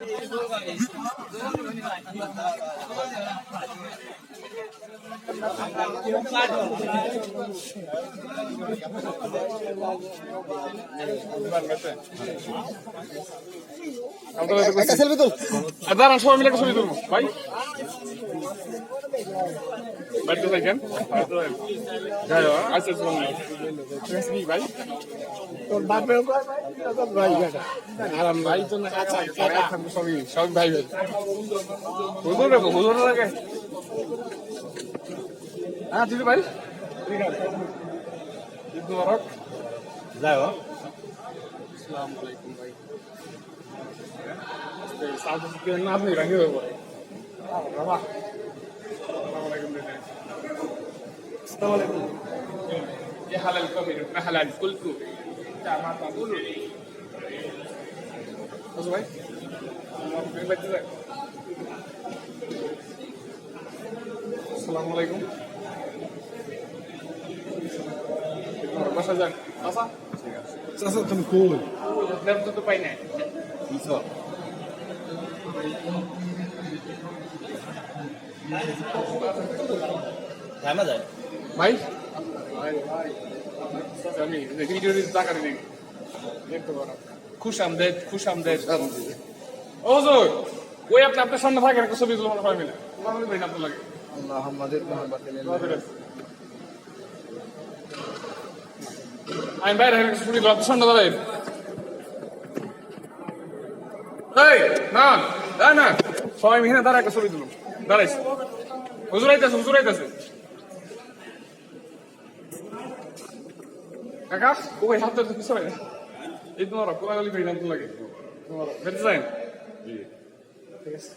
একটা সেলফি তুল। দাঁড়ান সবাই মিলে একটা ছবি তুলবো ভাই। বাড়িতে থাকেন আচ্ছা ভাই তোর বাপেও ভাই আরাম ভাই তো না সবই সব ভাই ভাই হুজুর রাখো হুজুর রাখে হ্যাঁ দিদি ভাই ঠিক আছে ঈদ মোবারক যাও। আসসালামু আলাইকুম ভাই সাউথ আফ্রিকার নাম নেই ভাঙে দেবো বাবা আসসালামু আলাইকুম আসসালামু আলাইকুম يا حلال كبير ابن حلال قلت ما تقول বুঝো ভাই আসসালামু আলাইকুম বাসা যান বাসা ঠিক আছে চাচা তুমি কই? দেব তো পাই না বুঝছো? টাইমা যায় ভাই আমি ভিডিও টাকা দিই দেখতে পারো খুশ আমদেদ ওজোর ওই আপনি আপনার সামনে থাকেন একটা ছবি তুলো সবাই মিলে ভালো ভাই আপনার লাগে আমি বাইরে ছবি তুলো আপনার সামনে দাঁড়াই এই না না না সবাই মিলে দাঁড়া একটা ছবি তুলো দাঁড়াইছে হুজুর আইতাছে কাকা ওই হাত ধরে কিছু হয় না এই তোমার কোলাগুলি করে নাম লাগে তোমার বেঁচে যায় ঠিক আছে